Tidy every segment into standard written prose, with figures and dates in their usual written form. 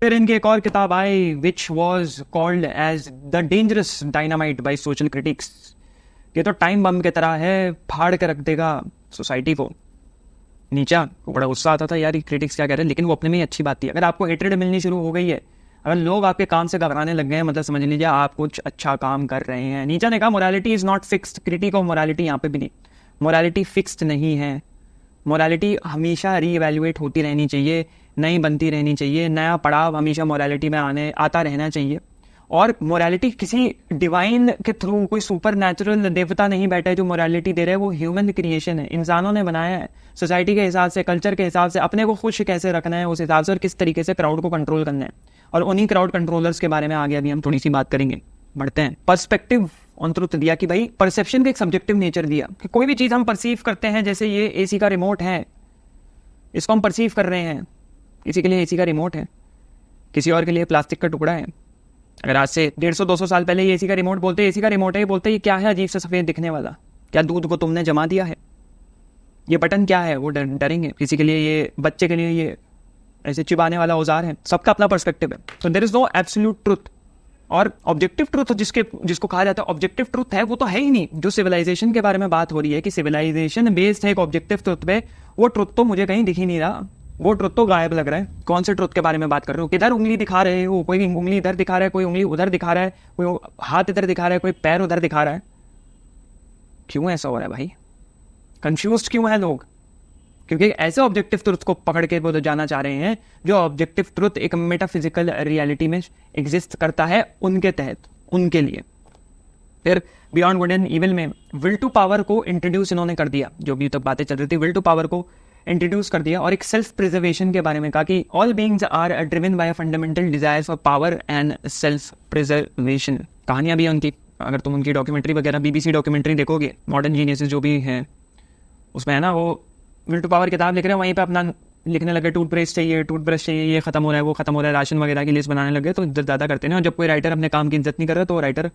फिर इनकी एक और किताब आई which was called as the dangerous dynamite by social critics. ये तो टाइम बम की तरह है, फाड़ के रख देगा सोसाइटी को। नीचा को बड़ा गुस्सा आता था यार ये क्रिटिक्स क्या कह रहे हैं, लेकिन वो अपने में ही अच्छी बात थी। अगर आपको हेट्रेड मिलनी शुरू हो गई है, अगर लोग आपके काम से घबराने लग गए हैं, मतलब समझ लीजिए आप कुछ अच्छा काम कर रहे हैं। नीचा ने कहा morality is not fixed. Critic of morality यहाँ पे भी नहीं, मोरालिटी फिक्स्ड नहीं है। मोरालिटी हमेशा रीइवैल्यूएट होती रहनी चाहिए, नई बनती रहनी चाहिए, नया पड़ाव हमेशा मोरालिटी में आता रहना चाहिए। और मोरालिटी किसी डिवाइन के थ्रू, कोई सुपर नेचुरल देवता नहीं बैठा है जो मोरालिटी दे रहा है, वो ह्यूमन क्रिएशन है, इंसानों ने बनाया है। सोसाइटी के हिसाब से, कल्चर के हिसाब से अपने को खुश कैसे रखना है उस हिसाब से, और किस तरीके से क्राउड को कंट्रोल करना है। और उन्हीं क्राउड कंट्रोलर्स के बारे में आगे अभी हम थोड़ी सी बात करेंगे। बढ़ते हैं। पर्सपेक्टिव ऑन ट्रुथ दिया कि भाई परसेप्शन का एक सब्जेक्टिव नेचर दिया कि कोई भी चीज़ हम परसीव करते हैं, जैसे ये एसी का रिमोट है, इसको हम परसीव कर रहे हैं, किसी के लिए एसी का रिमोट है, किसी और के लिए प्लास्टिक का टुकड़ा है। अगर आज से 150-200 साल पहले ये एसी का रिमोट बोलते, एसी का रिमोट है, ये बोलते ये क्या है अजीब से सफ़ेद दिखने वाला, क्या दूध को तुमने जमा दिया है, ये बटन क्या है, वो डरेंगे। किसी के लिए ये, बच्चे के लिए ये ऐसे चिबाने वाला औजार है। सबका अपना पर्सपेक्टिव है। तो there is no absolute truth. और ऑब्जेक्टिव ट्रुथ जिसको कहा जाता है ऑब्जेक्टिव ट्रुथ है, वो तो है ही नहीं। जो सिविलाइजेशन के बारे में बात हो रही है कि सिविलाइजेशन बेस्ड है एक ऑब्जेक्टिव ट्रुथ पे, वो ट्रुथ तो मुझे कहीं दिख ही नहीं रहा, वो ट्रुथ तो गायब लग रहा है। कौन से ट्रुथ के बारे में बात कर रहे हो? किधर उंगली दिखा रहे हो? कोई उंगली इधर दिखा रहा है, कोई उंगली उधर दिखा रहा है, कोई हाथ इधर दिखा रहा है, कोई पैर उधर दिखा रहा है। क्यों ऐसा हो रहा है भाई? कंफ्यूज्ड क्यों है लोग? क्योंकि ऐसे ऑब्जेक्टिव ट्रुथ को पकड़ के वो जाना चाह रहे हैं जो ऑब्जेक्टिव ट्रुथ एक मेटाफिजिकल रियलिटी में एग्जिस्ट करता है उनके तहत, उनके लिए। फिर बियॉन्ड गुड एंड इविल में विल टू पावर को इंट्रोड्यूस इन्होंने कर दिया। जो भी तक बातें चल रही थी, विल टू पावर को इंट्रोड्यूस कर दिया और एक सेल्फ प्रिजर्वेशन के बारे में कहा कि all beings are driven by a fundamental desire for power and self preservation. कहानियां भी हैं उनकी, अगर तुम उनकी डॉक्यूमेंट्री वगैरह BBC डॉक्यूमेंट्री देखोगे, मॉडर्न जीनियसेस जो भी हैं, उसमें है ना वो विल टू पावर किताब लिख रहे हैं, वहीं पे अपना लिखने लगे टूथपेस्ट चाहिए, टूथब्रश चाहिए, ये खत्म हो रहा है, वो खत्म हो रहा है, राशन वगैरह की लिस्ट बनाने लगे। तो इज्जत ज़्यादा करते हैं। और जब कोई राइटर अपने काम की इज्जत नहीं कर रहा तो राइटर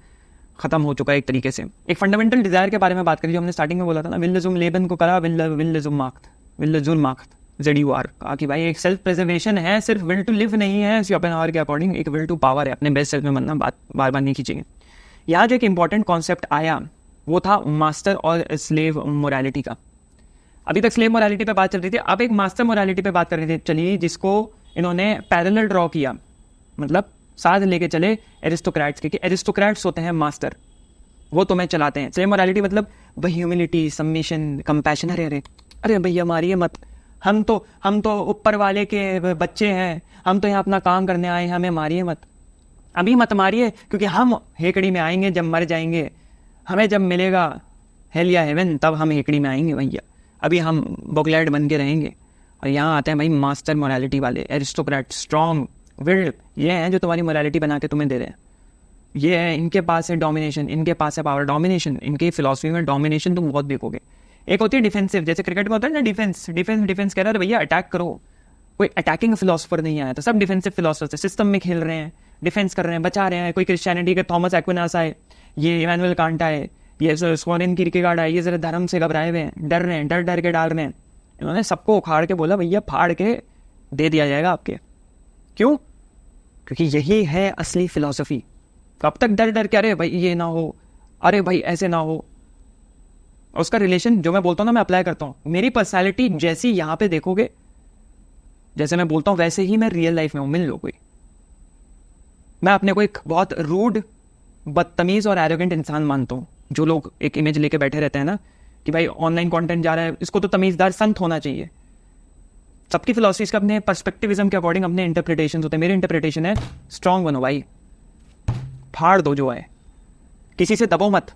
खत्म हो चुका है एक तरीके से। एक फंडामेंटल डिजायर के बारे में बात करी जो हमने स्टार्टिंग में बोला था ना, विल्लजुम लेबन को करा विल्लजुम माख्त ZUR, कहा कि भाई एक सेल्फ प्रिजर्वेशन है, सिर्फ विल टू लिव नहीं है। शोपेनहावर के अकॉर्डिंग एक विल टू पावर है, अपने बेस्ट सेल्फ में बनना, बात बार बार नहीं खींचेंगे। यहाँ जो एक इंपॉर्टेंट कॉन्सेप्ट आया वो था मास्टर और स्लेव मोरालिटी का। अभी तक स्लेव मोरालिटी पे बात चल रही थी, अब एक मास्टर मोरालिटी पे बात कर रही थी। चलिए, जिसको इन्होंने पैरेलल ड्रॉ किया, मतलब साथ लेके चले एरिस्टोक्रेट्स के, कि एरिस्टोक्रेट्स होते हैं मास्टर, वो तुम्हें चलाते हैं। स्लेव मोरालिटी मतलब वही ह्यूमिलिटी, सबमिशन, कंपैशन। अरे भैया मारिए मत, हम तो ऊपर वाले के बच्चे हैं, हम तो यहाँ अपना काम करने आए हैं, हमें मारिए मत, अभी मत मारिए, क्योंकि हम हेकड़ी में आएंगे जब मर जाएंगे, हमें जब मिलेगा हेल या हेवन तब हम हेकड़ी में आएंगे भैया, अभी हम बोगलैड बन के रहेंगे। और यहाँ आते हैं भाई मास्टर मोरालिटी वाले, एरिस्टोक्रेट, स्ट्रॉन्ग विल्ड, ये हैं जो तुम्हारी मोरालिटी बना के तुम्हें दे रहे हैं। ये है, इनके पास है डोमिनेशन, इनके पास है पावर, डोमिनेशन, इनकी फिलॉसफी में डोमिनेशन तुम बहुत देखोगे। एक होती है डिफेंसिव, जैसे क्रिकेट में होता है ना डिफेंस कह रहा है भैया अटैक करो, कोई अटैकिंग फिलोसफर नहीं आया, तो सब डिफेंसिव फिलोसफर सिस्टम में खेल रहे हैं, डिफेंस कर रहे हैं, बचा रहे हैं। कोई क्रिश्चियनिटी के थॉमस एक्विनास आए, ये इमैनुअल कांट आए, ये सोरेन किरकेगार्ड आए, ये जरा धर्म से घबराए हुए हैं, डर रहे हैं, डर के डाल रहे हैं। इन्होंने सबको उखाड़ के बोला भैया फाड़ के दे दिया जाएगा आपके। क्यों? क्योंकि यही है असली फिलॉसफी। कब तक डर के, अरे भाई ये ना हो, अरे भाई ऐसे ना हो। उसका रिलेशन जो मैं बोलता हूँ ना, मैं अप्लाई करता हूँ। मेरी पर्सनैलिटी जैसी यहाँ पे देखोगे, जैसे मैं बोलता हूँ वैसे ही मैं रियल लाइफ में हूँ। मिल लो कोई, मैं अपने को एक बहुत रूड, बदतमीज और एरोगेंट इंसान मानता हूँ। जो लोग एक इमेज लेके बैठे रहते हैं ना कि भाई ऑनलाइन कंटेंट जा रहा है, इसको तो तमीज़दार संत होना चाहिए। सबकी फिलॉसफीज का अपने पर्सपेक्टिविज्म के अकॉर्डिंग अपने इंटरप्रिटेशन होते हैं। मेरी इंटरप्रिटेशन है स्ट्रांग बनो भाई, फाड़ दो जो है, किसी से दबो मत,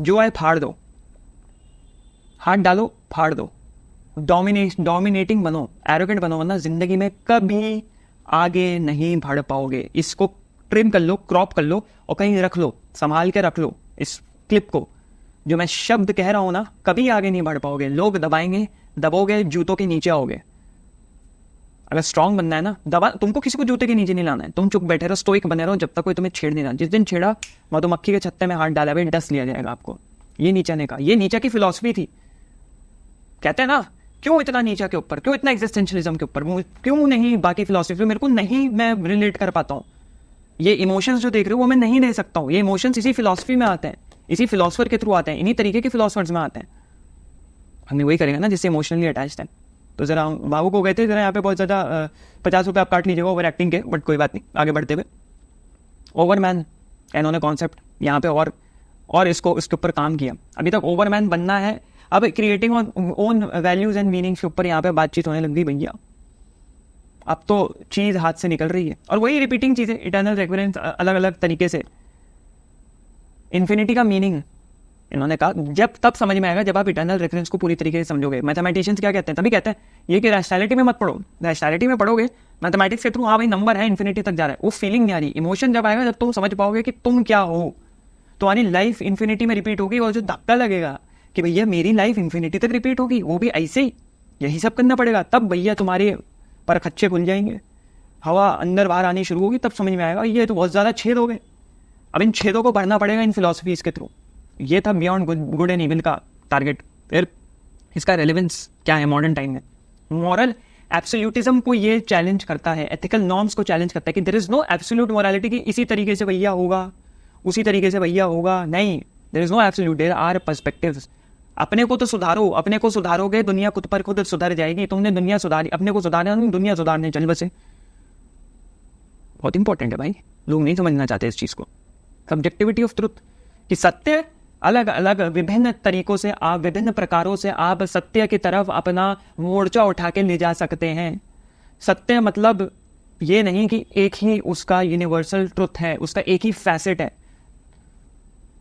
जो है फाड़ दो, हाथ डालो फाड़ दो, डोमिनेटिंग बनो, एरोगेंट बनो, वरना जिंदगी में कभी आगे नहीं बढ़ पाओगे। इसको ट्रिम कर लो, क्रॉप कर लो और कहीं रख लो, संभाल के रख लो इस क्लिप को। जो मैं शब्द कह रहा हूं ना, कभी आगे नहीं बढ़ पाओगे। लोग दबाएंगे, दबोगे, जूतों के नीचे आओगे। अगर स्ट्रांग बनना है ना, तुमको किसी को जूते के नीचे नहीं लाना है। तुम चुप बैठे रहो, स्टोइक बने रहो, जब तक कोई तुम्हें छेड़ नहीं रहा। जिस दिन छेड़ा, मधुमक्खी के छत्ते में हाथ डाला भाई, डस लिया जाएगा आपको। ये नीचा ने कहा, ये नीचा की फिलॉसफी थी। कहते हैं ना क्यों इतना नीचा के ऊपर, क्यों इतना एग्जिस्टेंशलिज्म के ऊपर, क्यों नहीं बाकी फिलोसफी, मेरे को नहीं, मैं रिलेट कर पाता हूँ। ये इमोशंस जो देख रहे हो वो मैं नहीं दे सकता हूँ। ये इमोशंस इसी फिलोसफी में आते हैं, इसी फिलोसफर के थ्रू आते हैं, इन्हीं तरीके के फिलोसफर्स में आते हैं। हमें वही करेंगे ना जिससे इमोशनली अटैच्ड है। तो जरा बाबू को कहते जरा यहाँ पे बहुत ज़्यादा 50 रुपये आप काट लीजिएगा ओवर एक्टिंग के, बट कोई बात नहीं, आगे बढ़ते हुए ओवरमैन इन्होंने कॉन्सेप्ट यहाँ पे और इसके ऊपर काम किया। अभी तक ओवरमैन बनना है, अब creating own values and meanings के ऊपर यहाँ पे बातचीत होने लग गई भैया। अब तो चीज़ हाथ से निकल रही है, और वही रिपीटिंग चीज़ें, इटर्नल रेफरेंस अलग अलग तरीके से। इन्फिनिटी का मीनिंग इन्होंने कहा जब तब समझ में आएगा जब आप इटर्नल रेफरेंस को पूरी तरीके से समझोगे। मैथमेटिशियंस क्या कहते हैं, तभी कहते हैं ये कि रैशनैलिटी में मत पढ़ो, रैशनैलिटी में पढ़ोगे मैथमेटिक्स के थ्रू, हाँ भाई नंबर है इन्फिनिटी तक जा रहा है, वो फीलिंग नहीं आ रही। इमोशन जब आएगा जब तुम समझ पाओगे कि तुम क्या हो, तुम्हारी लाइफ इन्फिनिटी में रिपीट होगी, और जो धक्का लगेगा कि भैया मेरी लाइफ इन्फिनिटी तक रिपीट होगी, वो भी ऐसे ही, यही सब करना पड़ेगा, तब भैया तुम्हारे पर खच्चे खुल जाएंगे, हवा अंदर बाहर आनी शुरू होगी, तब समझ में आएगा ये तो बहुत ज़्यादा छेद हो गए। अब इन छेदों को भरना पड़ेगा इन फिलोसफीज के थ्रू। ये था बियॉन्ड गुड एंड इविल का टारगेट। फिर इसका रेलेवेंस क्या है मॉडर्न टाइम में? मॉरल एब्सोल्यूटिज्म को ये चैलेंज करता है, एथिकल नॉर्म्स को चैलेंज करता है कि there is no absolute morality, कि इसी तरीके से भैया होगा, उसी तरीके से भैया होगा, नहीं, there is no absolute, there are perspectives. अपने को तो सुधारो, अपने को सुधारोगे दुनिया खुद पर खुद सुधर जाएगी। तुमने दुनिया सुधारी, अपने को सुधारना, दुनिया सुधारने चल बसे। बहुत इंपॉर्टेंट है भाई, लोग नहीं समझना चाहते इस चीज़ को। सब्जेक्टिविटी ऑफ ट्रुथ, कि सत्य अलग अलग विभिन्न तरीकों से आप, विभिन्न प्रकारों से आप सत्य की तरफ अपना मोर्चा उठा के ले जा सकते हैं। सत्य मतलब ये नहीं कि एक ही उसका यूनिवर्सल ट्रुथ है, उसका एक ही फैसेट है।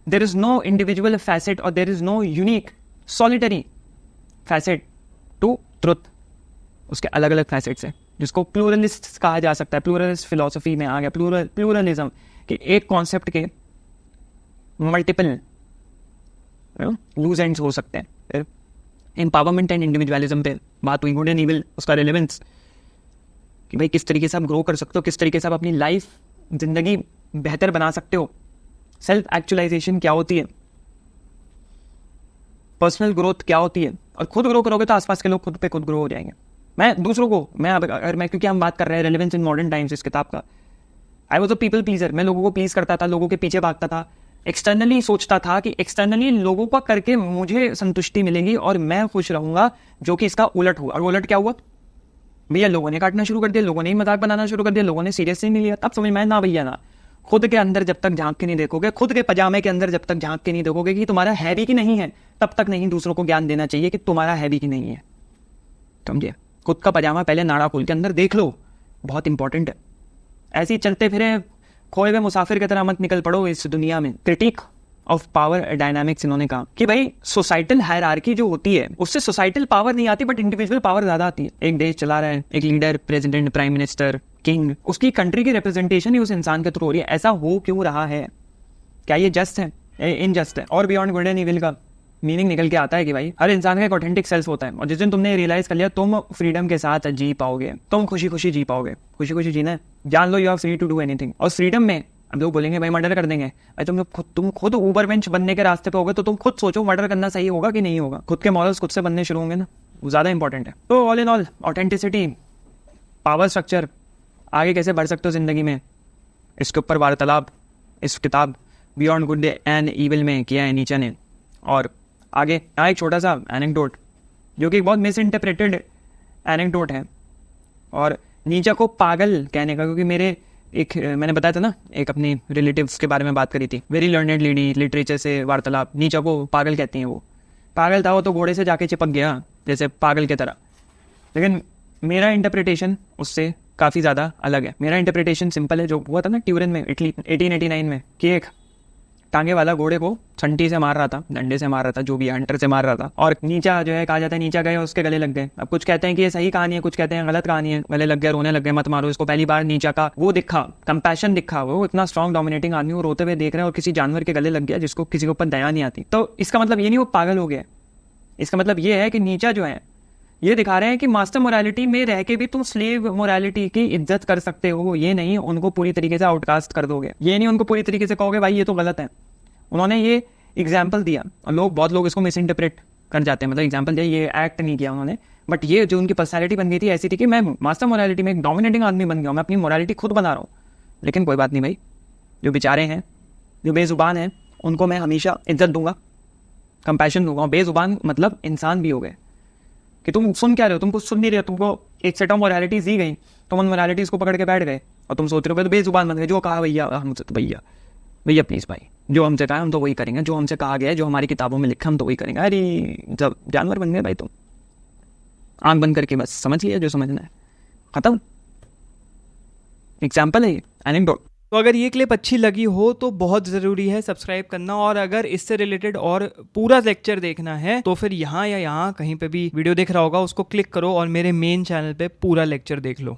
There is no individual facet और there is no unique solitary facet to truth. उसके अलग अलग फैसेट्स हैं, जिसको प्लूरलिस्ट कहा जा सकता है। प्लूरलिस्ट फिलोसफी में आ गया प्लूरलिज्म, कि एक कॉन्सेप्ट के मल्टीपल लूज एंड्स हो सकते हैं। फिर एम्पावरमेंट एंड इंडिविजुअलिज्म पे बात हुई, गुड एंड इविल, उसका रेलेवेंस, कि भाई किस तरीके से आप ग्रो कर सकते हो, किस तरीके से आप अपनी लाइफ, जिंदगी बेहतर बना सकते हो। सेल्फ एक्चुअलाइजेशन क्या होती है, पर्सनल ग्रोथ क्या होती है, और खुद ग्रो करोगे तो आसपास के लोग खुद पे खुद ग्रो हो जाएंगे। मैं दूसरों को, क्योंकि हम बात कर रहे हैं रेलेवेंस इन मॉडर्न टाइम्स इस किताब का। I was a people pleaser, मैं लोगों को प्लीज करता था, लोगों के पीछे भागता था, एक्सटर्नली सोचता था कि एक्सटर्नली लोगों का करके मुझे संतुष्टि मिलेगी और मैं खुश रहूंगा, जो कि इसका उलट हुआ। और उलट क्या हुआ भैया, लोगों ने काटना शुरू कर दिया, लोगों ने ही मजाक बनाना शुरू कर दिया, लोगों ने सीरियसली नहीं लिया। तब समझ में आया ना भैया ना, खुद के अंदर जब तक झांक के नहीं देखोगे, खुद के पजामे के अंदर जब तक झांक के नहीं देखोगे कि तुम्हारा है भी कि नहीं है, तब तक नहीं दूसरों को ज्ञान देना चाहिए कि तुम्हारा है भी कि नहीं है। समझिए, खुद का पजामा पहले नाड़ा खोल के अंदर देख लो, बहुत इंपॉर्टेंट है। ऐसे ही चलते फिरे खोए हुए मुसाफिर की तरह मत निकल पड़ो इस दुनिया में। क्रिटिक ऑफ पावर डायनामिक्स इन्होंने कहा कि भाई सोसाइटल हायरार्की जो होती है उससे सोसाइटल पावर नहीं आती, बट इंडिविजुअल पावर ज्यादा आती है। एक देश चला रहा है, एक leader, president, prime minister, king, उसकी कंट्री की रिप्रेजेंटेशन ही उस इंसान के थ्रू हो रही है। ऐसा हो क्यों रहा है? क्या ये जस्ट है? इनजस्ट है। और बियॉन्ड गुड एंड इविल का मीनिंग निकल के आता है कि भाई हर इंसान का एक ऑथेंटिक सेल्फ होता है, और जिस दिन तुमने रियलाइज कर लिया, तुम फ्रीडम के साथ जी पाओगे, तुम खुशी खुशी जी पाओगे। खुशी खुशी जीना है, जान लो you are free to do anything. और फ्रीडम में अब लोग बोलेंगे भाई मर्डर कर देंगे, भाई तुम खुद ऊबर बेंच बनने के रास्ते पे होगे, तो तुम खुद सोचो मर्डर करना सही होगा कि नहीं होगा। खुद के मॉरल्स खुद से बनने शुरू होंगे ना, वो ज्यादा इंपॉर्टेंट है। तो all in all authenticity, power structure, आगे कैसे बढ़ सकते हो जिंदगी में, इसके ऊपर वार्तालाप इस किताब बियॉन्ड गुड एंड इविल में किया है नीचा ने। और आगे यहाँ एक छोटा सा एनेक्डोट, जो कि बहुत मिस इंटरप्रेटेड एनेक्डोट है, और नीचा को पागल कहने का, क्योंकि मैंने बताया था ना, एक अपनी रिलेटिव्स के बारे में बात करी थी, वेरी लर्नेड लेडी, लिटरेचर से वार्तालाप, नीचा को पागल कहती हैं। वो पागल था, वो तो घोड़े से जाके चिपक गया जैसे पागल की तरह। लेकिन मेरा इंटरप्रिटेशन उससे काफ़ी ज़्यादा अलग है। मेरा इंटरप्रिटेशन सिंपल है, जो हुआ था ना ट्यूरिन में, इटली 1889 में, कि एक टांगे वाला घोड़े को छंटी से मार रहा था, डंडे से मार रहा था, जो भी हंटर से मार रहा था, और नीचा जो है कहा जाता है नीचा गए उसके गले लग गए। अब कुछ कहते हैं कि ये सही कहानी है, कुछ कहते हैं गलत कहानी है, गले लग गए, रोने लग गए, मत मारो इसको। पहली बार नीचा का वो दिखा, कंपैशन दिखा, वो इतना स्ट्रॉन्ग डोमिनेटिंग आदमी वो रोते हुए देख रहे हैं और किसी जानवर के गले लग गया जिसको किसी के ऊपर दया नहीं आती। तो इसका मतलब ये नहीं वो पागल हो गया, इसका मतलब ये है कि नीचा जो है ये दिखा रहे हैं कि मास्टर मोरालिटी में रह के भी तुम स्लेव मोरालिटी की इज्जत कर सकते हो। ये नहीं उनको पूरी तरीके से आउटकास्ट कर दोगे, ये नहीं उनको पूरी तरीके से कहोगे भाई ये तो गलत है। उन्होंने ये एग्जाम्पल दिया, और बहुत लोग इसको मिस इंटरप्रेट कर जाते हैं, मतलब एग्जाम्पल दिया, ये एक्ट नहीं किया उन्होंने, बट ये जो उनकी पर्सनैलिटी बन गई थी ऐसी थी कि मैं मास्टर मोरालिटी में एक डोमिनेटिंग आदमी बन गया हूँ, मैं अपनी मोरालिटी खुद बना रहा हूँ। लेकिन कोई बात नहीं भाई, जो बेचारे हैं, जो बेजुबान हैं, उनको मैं हमेशा इज्जत दूंगा, कंपैशन दूंगा। बेजुबान मतलब इंसान भी हो गए कि तुम सुन क्या रहे हो, तुम कुछ सुन नहीं रहे हो, तुमको एक सेट ऑफ मोरालिटीज दी गई, तुम उन मोरालिटीज को पकड़ के बैठ गए और तुम सोच रहे हो तो बेजुबान बन गए। जो कहा भैया हमसे, तो भैया भैया प्लीज़ भाई, जो हमसे कहा हम तो वही करेंगे, जो हमसे कहा गया है, जो हमारी किताबों में लिखा हम तो वही करेंगे। अरे जब जानवर बन गए भाई तुम, आंख बंद करके बस समझ लिया जो समझना है, खत्म। एग्जाम्पल है ये, एनेक्डोट। तो अगर ये क्लिप अच्छी लगी हो तो बहुत ज़रूरी है सब्सक्राइब करना, और अगर इससे रिलेटेड और पूरा लेक्चर देखना है तो फिर यहाँ या यहाँ कहीं पे भी वीडियो दिख रहा होगा, उसको क्लिक करो और मेरे मेन चैनल पे पूरा लेक्चर देख लो।